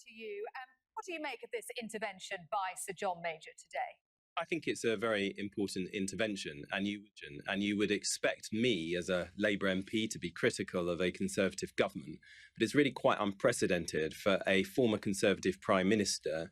to you. What do you make of this intervention by Sir John Major today? I think it's a very important intervention, and you would expect me as a Labour MP to be critical of a Conservative government, but it's really quite unprecedented for a former Conservative Prime Minister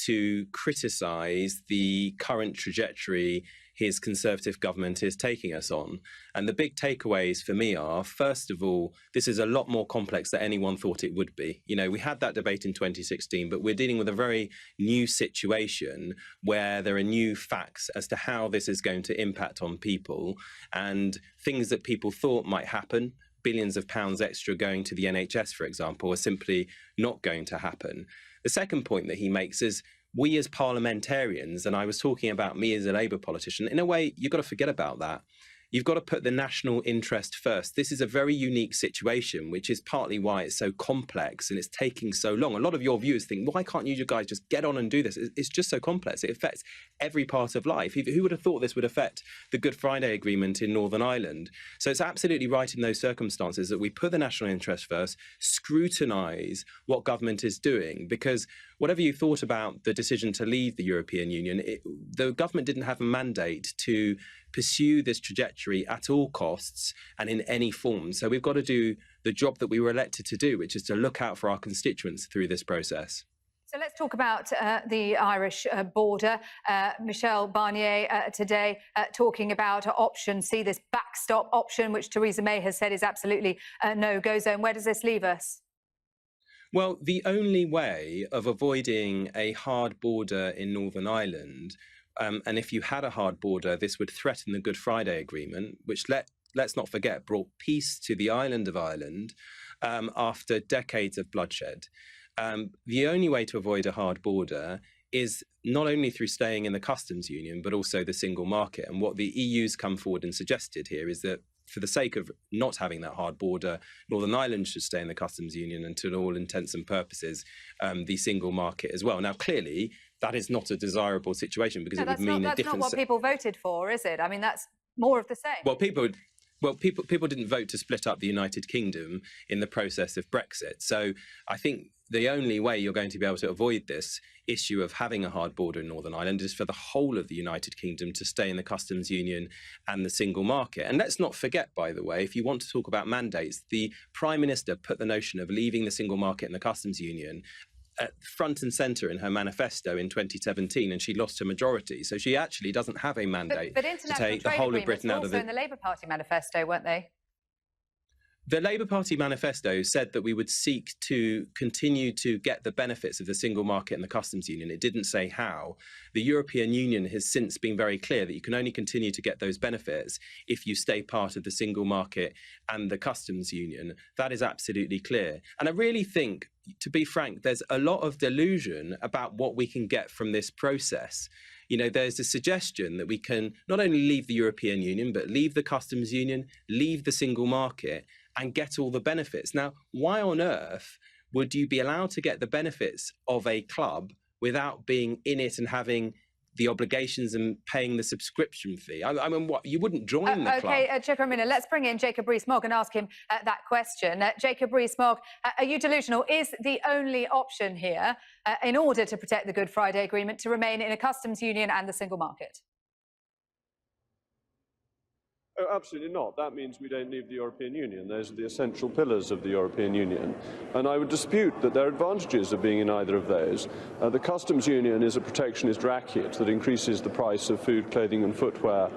to criticise the current trajectory his Conservative government is taking us on. And the big takeaways for me are, first of all, this is a lot more complex than anyone thought it would be. You know, we had that debate in 2016, but we're dealing with a very new situation where there are new facts as to how this is going to impact on people, and things that people thought might happen, billions of pounds extra going to the NHS, for example, are simply not going to happen. The second point that he makes is, we as parliamentarians, and I was talking about me as a Labour politician, in a way, you've got to forget about that. You've got to put the national interest first. This is a very unique situation, which is partly why it's so complex and it's taking so long. A lot of your viewers think, why can't you guys just get on and do this? It's just so complex. It affects every part of life. Who would have thought this would affect the Good Friday Agreement in Northern Ireland? So it's absolutely right in those circumstances that we put the national interest first, scrutinise what government is doing, because whatever you thought about the decision to leave the European Union, the government didn't have a mandate to pursue this trajectory at all costs and in any form. So we've got to do the job that we were elected to do, which is to look out for our constituents through this process. So let's talk about the Irish border. Michel Barnier today talking about option C, this backstop option, which Theresa May has said is absolutely a no-go zone. Where does this leave us? Well, the only way of avoiding a hard border in Northern Ireland, and if you had a hard border, this would threaten the Good Friday Agreement, which let's not forget brought peace to the island of Ireland after decades of bloodshed. The only way to avoid a hard border is not only through staying in the customs union, but also the single market. And what the EU's come forward and suggested here is that for the sake of not having that hard border, Northern Ireland should stay in the customs union and to all intents and purposes, the single market as well. Now, clearly, that is not a desirable situation because it would mean a different... That's not what people voted for, is it? I mean, that's more of the same. Well, people didn't vote to split up the United Kingdom in the process of Brexit. So I think the only way you're going to be able to avoid this issue of having a hard border in Northern Ireland is for the whole of the United Kingdom to stay in the customs union and the single market. And let's not forget, by the way, if you want to talk about mandates, the Prime Minister put the notion of leaving the single market and the customs union at front and centre in her manifesto in 2017, and she lost her majority. So she actually doesn't have a mandate to take the whole of Britain out of the... also in the Labour Party manifesto, weren't they? The Labour Party manifesto said that we would seek to continue to get the benefits of the single market and the customs union. It didn't say how. The European Union has since been very clear that you can only continue to get those benefits if you stay part of the single market and the customs union. That is absolutely clear. And I really think, to be frank, there's a lot of delusion about what we can get from this process. You know, there's a suggestion that we can not only leave the European Union, but leave the customs union, leave the single market, and get all the benefits. Now, why on earth would you be allowed to get the benefits of a club without being in it and having the obligations and paying the subscription fee? I mean, what, you wouldn't join the club? OK, Chuka Umunna, let's bring in Jacob Rees Mogg and ask him that question. Jacob Rees Mogg, are you delusional? Is the only option here, in order to protect the Good Friday Agreement, to remain in a customs union and the single market? Oh, absolutely not. That means we don't leave the European Union. Those are the essential pillars of the European Union. And I would dispute that there are advantages of being in either of those. The customs union is a protectionist racket that increases the price of food, clothing and footwear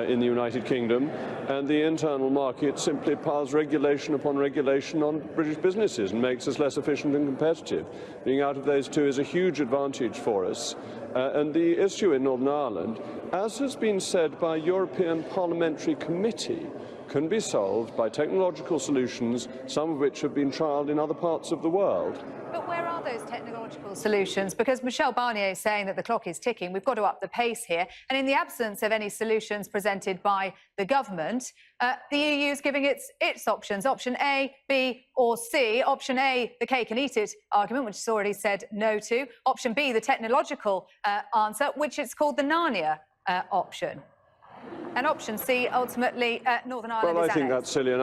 in the United Kingdom. And the internal market simply piles regulation upon regulation on British businesses and makes us less efficient and competitive. Being out of those two is a huge advantage for us. And the issue in Northern Ireland, as has been said by European Parliamentary Committee, can be solved by technological solutions, some of which have been trialled in other parts of the world. But where are those technological solutions? Because Michel Barnier is saying that the clock is ticking. We've got to up the pace here. And in the absence of any solutions presented by the government, the EU is giving its options, option A, B or C. Option A, the cake and eat it argument, which it's already said no to. Option B, the technological answer, which it's called the Narnia option. And option C, ultimately, Northern Ireland is Well, I think that's silly. And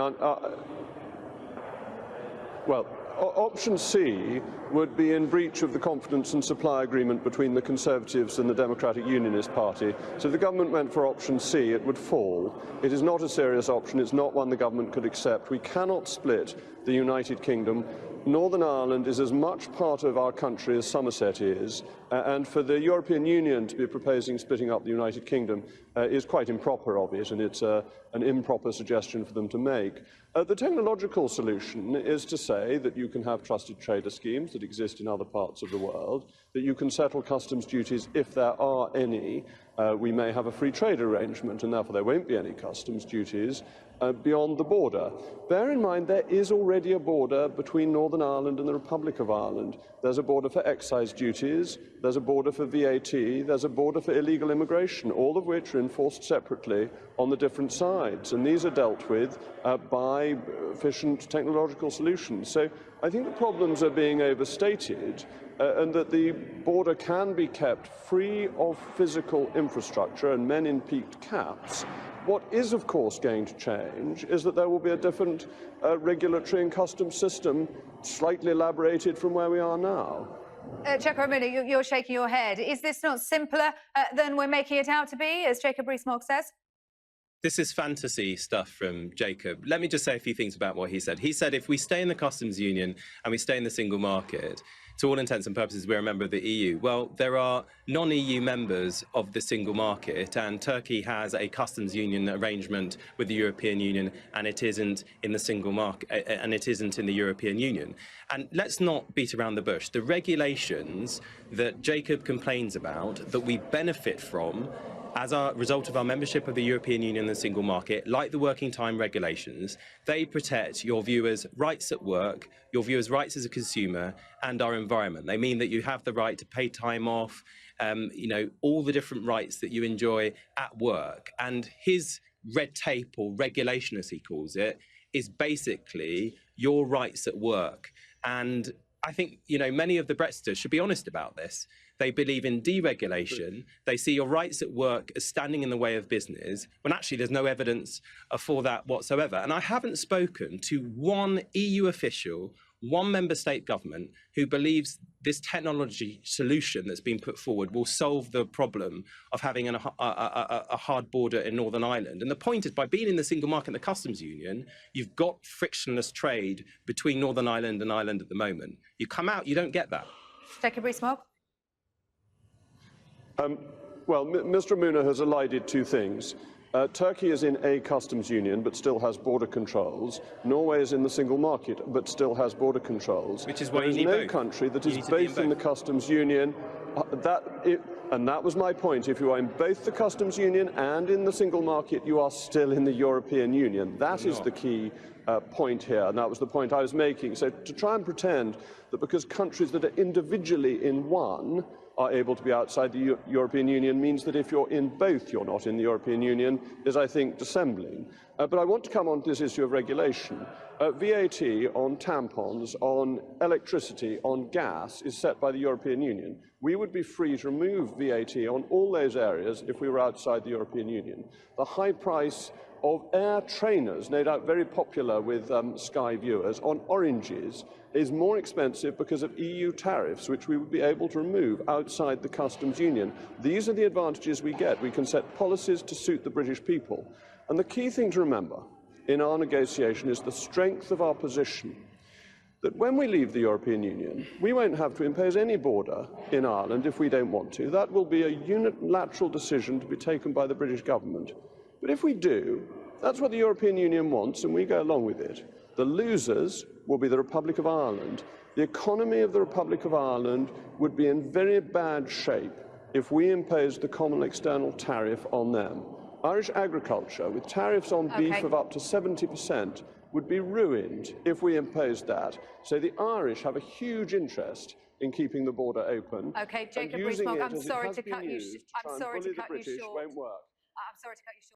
Option C would be in breach of the confidence and supply agreement between the Conservatives and the Democratic Unionist Party. So if the government went for option C, it would fall. It is not a serious option. It's not one the government could accept. We cannot split the United Kingdom. Northern Ireland is as much part of our country as Somerset is, and for the European Union to be proposing splitting up the United Kingdom is quite improper of it, and it's an improper suggestion for them to make. The technological solution is to say that you can have trusted trader schemes that exist in other parts of the world, that you can settle customs duties if there are any. We may have a free trade arrangement, and therefore there won't be any customs duties beyond the border. Bear in mind there is already a border between Northern Ireland and the Republic of Ireland. There's a border for excise duties, there's a border for VAT, there's a border for illegal immigration, all of which are enforced separately on the different sides. And these are dealt with by efficient technological solutions. So I think the problems are being overstated, and that the border can be kept free of physical infrastructure and men in peaked caps. What is, of course, going to change is that there will be a different regulatory and customs system, slightly elaborated from where we are now. Chuka Umunna, you're shaking your head. Is this not simpler than we're making it out to be, as Jacob Rees Mogg says? This is fantasy stuff from Jacob. Let me just say a few things about what he said. He said if we stay in the customs union and we stay in the single market, to all intents and purposes, we're a member of the EU. Well, there are non-EU members of the single market, and Turkey has a customs union arrangement with the European Union, and it isn't in the single market, and it isn't in the European Union. And let's not beat around the bush. The regulations that Jacob complains about, that we benefit from, as a result of our membership of the European Union and the single market, like the working time regulations, they protect your viewers' rights at work, your viewers' rights as a consumer, and our environment. They mean that you have the right to pay time off, all the different rights that you enjoy at work. And his red tape, or regulation as he calls it, is basically your rights at work. And I think, many of the Brexiters should be honest about this. They believe in deregulation. They see your rights at work as standing in the way of business, when actually there's no evidence for that whatsoever. And I haven't spoken to one EU official, one member state government, who believes this technology solution that's been put forward will solve the problem of having a hard border in Northern Ireland. And the point is, by being in the single market and the customs union, you've got frictionless trade between Northern Ireland and Ireland at the moment. You come out, you don't get that. Jacob Rees Mogg. Well, Mr. Umunna has elided two things. Turkey is in a customs union but still has border controls. Norway is in the single market but still has border controls. Which is why you need no both. Country that is both in the customs union. And that was my point. If you are in both the customs union and in the single market, you are still in the European Union. That is the key point here, and that was the point I was making. So to try and pretend that because countries that are individually in one are able to be outside the European Union means that if you're in both, you're not in the European Union, is, I think, dissembling. But I want to come on to this issue of regulation. VAT on tampons, on electricity, on gas is set by the European Union. We would be free to remove VAT on all those areas if we were outside the European Union. The high price of air trainers, no doubt very popular with Sky viewers, on oranges is more expensive because of EU tariffs, which we would be able to remove outside the customs union. These are the advantages we get. We can set policies to suit the British people. And the key thing to remember in our negotiation is the strength of our position, that when we leave the European Union, we won't have to impose any border in Ireland if we don't want to. That will be a unilateral decision to be taken by the British government. But if we do, that's what the European Union wants, and we go along with it. The losers will be the Republic of Ireland. The economy of the Republic of Ireland would be in very bad shape if we imposed the common external tariff on them. Irish agriculture, with tariffs on beef of up to 70%, would be ruined if we imposed that. So the Irish have a huge interest in keeping the border open. Okay, Jacob Rees Mogg, I'm sorry to cut you short. I'm sorry to cut you short.